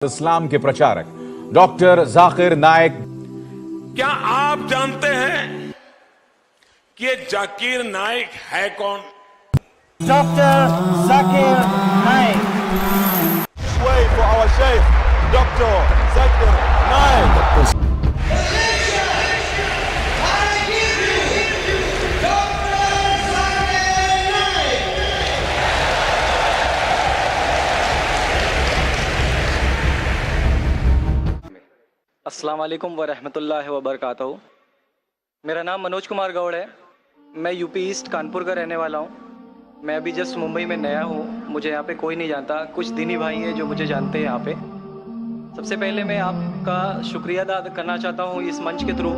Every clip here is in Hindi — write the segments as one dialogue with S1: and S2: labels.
S1: इस्लाम के प्रचारक डॉक्टर जाकिर नाइक।
S2: क्या आप जानते हैं कि ये जाकिर नाइक है कौन?
S3: Dr. Zakir Naik.
S4: Way for our Sheikh, Dr. Zakir Naik.
S5: अस्सलाम वालेकुम व रहमतुल्लाहि व बरकातहू। मेरा नाम मनोज कुमार गौड़ है। मैं यूपी ईस्ट कानपुर का रहने वाला हूँ। मैं अभी जस्ट मुंबई में नया हूँ। मुझे यहाँ पे कोई नहीं जानता, कुछ दिनी भाई हैं जो मुझे जानते हैं यहाँ पे। सबसे पहले मैं आपका शुक्रिया अदा करना चाहता हूँ इस मंच के थ्रू,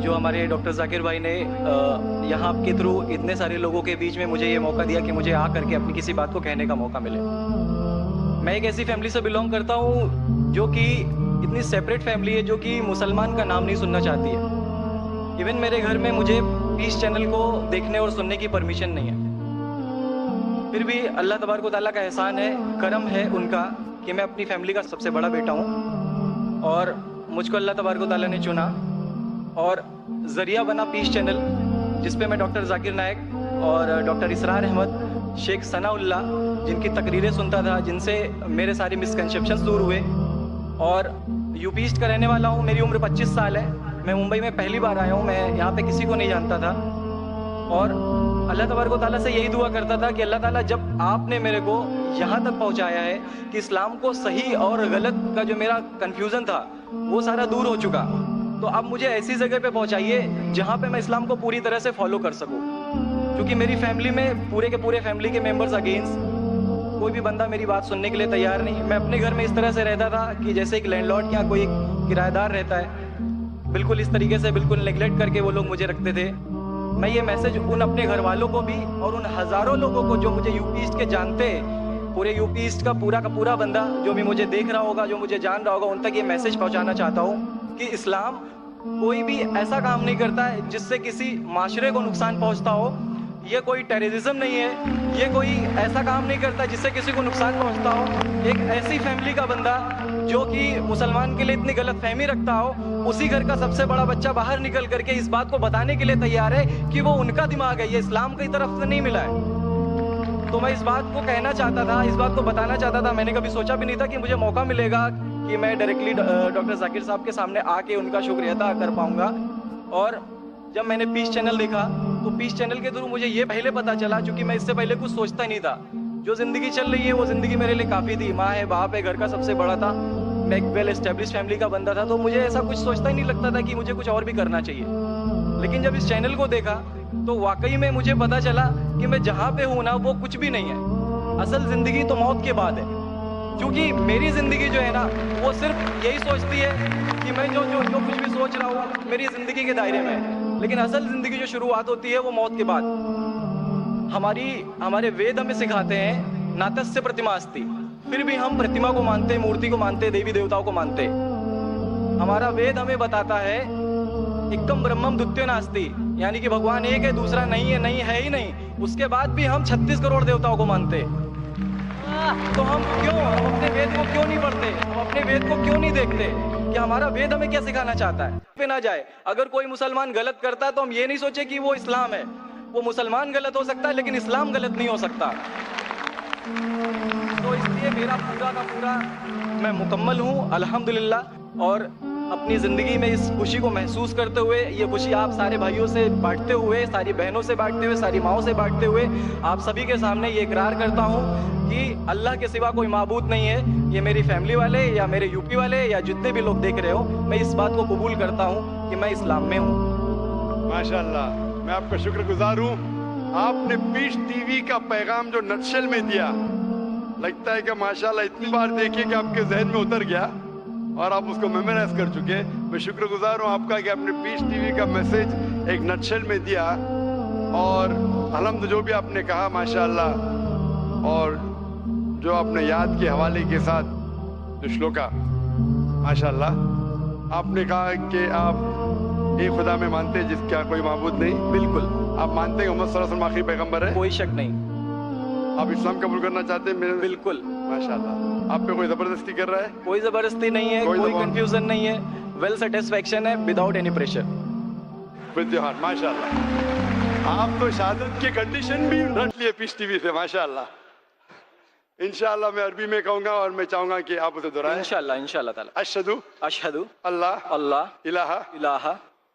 S5: जो हमारे डॉक्टर जाकिर भाई ने यहाँ के थ्रू इतने सारे लोगों के बीच में मुझे ये मौका दिया कि मुझे आ करके अपनी किसी बात को कहने का मौका मिले। मैं एक ऐसी फैमिली से बिलोंग करता हूँ जो कि इतनी सेपरेट फैमिली है, जो कि मुसलमान का नाम नहीं सुनना चाहती है। इवन मेरे घर में मुझे पीस चैनल को देखने और सुनने की परमिशन नहीं है। फिर भी अल्लाह तबारक व तआला का एहसान है, करम है उनका कि मैं अपनी फैमिली का सबसे बड़ा बेटा हूँ और मुझको अल्लाह तबारक व तआला ने चुना और ज़रिया बना पीस चैनल, जिसपे मैं डॉक्टर जाकिर नाइक और डॉक्टर इसरार अहमद, शेख सनाउल्लाह, जिनकी तकरीरें सुनता था, जिनसे मेरे सारे मिसकंसेप्शंस दूर हुए। और यूपी ईस्ट का रहने वाला हूँ। मेरी उम्र 25 साल है। मैं मुंबई में पहली बार आया हूँ। मैं यहाँ पे किसी को नहीं जानता था और अल्लाह तबारक व तआला से यही दुआ करता था कि अल्लाह ताला, जब आपने मेरे को यहाँ तक पहुँचाया है कि इस्लाम को सही और गलत का जो मेरा कन्फ्यूज़न था वो सारा दूर हो चुका, तो अब मुझे ऐसी जगह पे पहुँचाइए जहाँ पे मैं इस्लाम को पूरी तरह से फॉलो कर सकूँ। क्योंकि मेरी फैमिली में पूरे के पूरे फैमिली के मेंबर्स अगेंस्ट, कोई भी बंदा मेरी बात सुनने के लिए तैयार नहीं। मैं अपने घर में इस तरह से रहता था कि जैसे एक लैंडलॉर्ड या कोई किराएदार रहता है, बिल्कुल इस तरीके से बिल्कुल नेग्लेक्ट करके वो लोग मुझे रखते थे। मैं ये मैसेज उन अपने घर वालों को भी और उन हज़ारों लोगों को जो मुझे यूपी ईस्ट के जानते हैं, पूरे यूपी ईस्ट का पूरा बंदा जो भी मुझे देख रहा होगा, जो मुझे जान रहा होगा, उन तक ये मैसेज पहुँचाना चाहता हूँ कि इस्लाम कोई भी ऐसा काम नहीं करता है जिससे किसी माशरे को नुकसान पहुँचता हो। ये कोई टेररिज्म नहीं है, ये कोई ऐसा काम नहीं करता जिससे किसी को नुकसान पहुंचता हो। एक ऐसी फैमिली का बंदा जो कि मुसलमान के लिए इतनी गलत फहमी रखता हो, उसी घर का सबसे बड़ा बच्चा बाहर निकल करके इस बात को बताने के लिए तैयार है कि वो उनका दिमाग है, ये इस्लाम की तरफ से नहीं मिला है। तो मैं इस बात को कहना चाहता था, इस बात को बताना चाहता था। मैंने कभी सोचा भी नहीं था कि मुझे मौका मिलेगा कि मैं डायरेक्टली डॉक्टर जाकिर साहब के सामने आके उनका शुक्रिया अदा कर पाऊँगा। और जब मैंने पीस चैनल देखा तो पीस चैनल के थ्रू मुझे ये पहले पता चला, क्योंकि मैं इससे पहले कुछ सोचता ही नहीं था। जो ज़िंदगी चल रही है वो ज़िंदगी मेरे लिए काफ़ी थी। माँ है, बाप है, घर का सबसे बड़ा था, मैं एक वेल एस्टेब्लिश फैमिली का बंदा था, तो मुझे ऐसा कुछ सोचता ही नहीं लगता था कि मुझे कुछ और भी करना चाहिए। लेकिन जब इस चैनल को देखा तो वाकई में मुझे पता चला कि मैं जहाँ पे हूँ ना वो कुछ भी नहीं है। असल ज़िंदगी तो मौत के बाद है। क्योंकि मेरी ज़िंदगी जो है ना वो सिर्फ यही सोचती है कि मैं जो कुछ भी सोच रहा हूँ मेरी ज़िंदगी के दायरे में है। लेकिन असल ज़िंदगी जो शुरुआत होती है वो मौत के बाद। हमारे वेद हमें सिखाते हैं नातस्य प्रतिमा अस्ति, फिर भी हम प्रतिमा को मानते, मूर्ति को मानते, देवी देवताओं को मानते। हमारा वेद हमें बताता है एकदम ब्रह्मम द्वितीयो नास्ति, यानी कि भगवान एक है, दूसरा नहीं है ही नहीं। उसके बाद भी हम 36 करोड़ देवताओं को मानते। तो हम अपने वेद को क्यों नहीं पढ़ते? हम अपने वेद को क्यों नहीं देखते कि हमारा वेद हमें क्या सिखाना चाहता है? पे ना जाए, अगर कोई मुसलमान गलत करता है तो हम ये नहीं सोचे कि वो इस्लाम है। वो मुसलमान गलत हो सकता है लेकिन इस्लाम गलत नहीं हो सकता। तो इसलिए मेरा पूरा का पूरा मैं मुकम्मल हूँ अल्हम्दुलिल्लाह। और अपनी ज़िंदगी में इस खुशी को महसूस करते हुए, ये खुशी आप सारे भाइयों से बांटते हुए, सारी बहनों से बांटते हुए, सारी माओं से बांटते हुए, आप सभी के सामने ये इकरार करता हूँ कि अल्लाह के सिवा कोई माबूद नहीं है। ये मेरी फैमिली वाले या मेरे यूपी वाले या जितने भी लोग देख रहे हो, मैं इस बात को कबूल करता हूँ कि मैं इस्लाम में हूँ।
S4: माशाल्लाह, मैं आपका शुक्रगुजार हूँ। आपने पीस टीवी का पैगाम जो नटशेल में दिया, लगता है कि माशाल्लाह इतनी बार देखिए कि आपके जहन में उतर गया और आप उसको मेमोराइज कर चुके। मैं शुक्रगुजार हूँ आपका कि आपने पीस टीवी का मैसेज एक नटशेल में दिया। और अल्हम्दुलिल्लाह जो भी आपने कहा माशाल्लाह, और जो आपने याद के हवाले के साथ जो श्लोका, माशाल्लाह आपने कहा कि आप एक खुदा में मानते हैं जिसका कोई माबूद नहीं।
S5: बिल्कुल।
S4: आप मानते हैं मोहम्मद सल्लल्लाहु अलैहि वसल्लम आखिरी पैगंबर है?
S5: कोई शक नहीं।
S4: आप इस्लाम कबूल करना चाहते हैं? मेरे
S5: बिल्कुल।
S4: माशाल्लाह। आप पे कोई जबरदस्ती कर रहा है?
S5: कोई जबरदस्ती नहीं है,
S4: कोई
S5: कोई
S4: दबाव
S5: कंफ्यूजन नहीं है, वेल सेटिस्फेक्शन है without any pressure.
S4: With your heart, माशाल्लाह। आप तो शहादत की कंडीशन भी रट लिए पीस टीवी से, माशाल्लाह। इंशाल्लाह मैं अरबी में कहूंगा और मैं चाहूंगा कि आप उसे दोहराएं।
S5: इंशाल्लाह इंशाल्लाह ताला।
S4: अशहदु
S5: अशहदु
S4: अल्लाह
S5: अल्लाह
S4: इलाहा
S5: इलाहा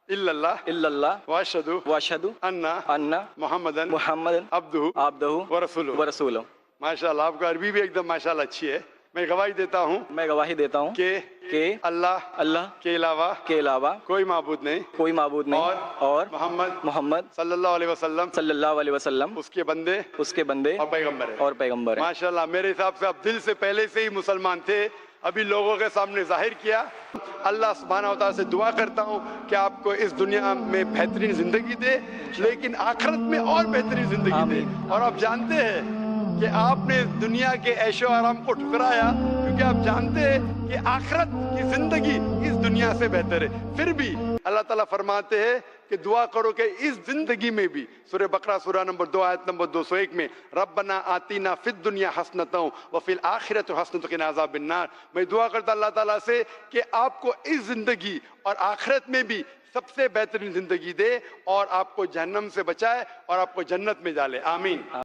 S4: इल्लल्लाह
S5: इल्लल्लाह
S4: व अशहदु
S5: व अशहदु
S4: अन्ना
S5: अन्ना
S4: मुहम्मदन
S5: मुहम्मदन
S4: अब्दुहु
S5: अब्दुहु
S4: व रसूलुहु।
S5: व रसूलुहु।
S4: माशाल्लाह, आपका अरबी भी एकदम माशाल्लाह अच्छी है। मैं गवाही देता हूँ
S5: मैं गवाही देता हूँ
S4: कि
S5: अल्लाह
S4: अल्लाह के अलावा
S5: के अलावा
S4: कोई माबूद नहीं
S5: कोई माबूद नहीं और मोहम्मद
S4: सल्लल्लाहु अलैहि वसल्लम
S5: सल्लल्लाहु अलैहि वसल्लम
S4: उसके बंदे
S5: उसके बंदे
S4: और पैगंबर है।
S5: और पैगंबर है।
S4: माशाल्लाह, मेरे हिसाब से आप दिल से पहले से ही मुसलमान थे, अभी लोगों के सामने जाहिर किया। अल्लाह सुब्हानहू व तआला से दुआ करता हूँ कि आपको इस दुनिया में बेहतरीन जिंदगी दे, लेकिन आखिरत में और बेहतरीन जिंदगी दे। और आप जानते हैं कि आपने दुनिया के ऐशो आराम को ठुकराया, क्योंकि आप जानते हैं कि आखिरत की जिंदगी इस दुनिया से बेहतर है। फिर भी अल्लाह ताला फरमाते हैं कि दुआ करो कि इस जिंदगी में भी, सूरह बकरा सूरा नंबर 2 आयत नंबर 201 में, रब्बना आतीना फिद दुनिया हसनतों व फिल आखिरत हसनतों के नाज़ाबिन्नार। मैं दुआ करता अल्लाह ताला से कि आपको इस जिंदगी और आखिरत में भी सबसे बेहतरीन जिंदगी दे और आपको जहन्नम से बचाए और आपको जन्नत में डाले। आमीन।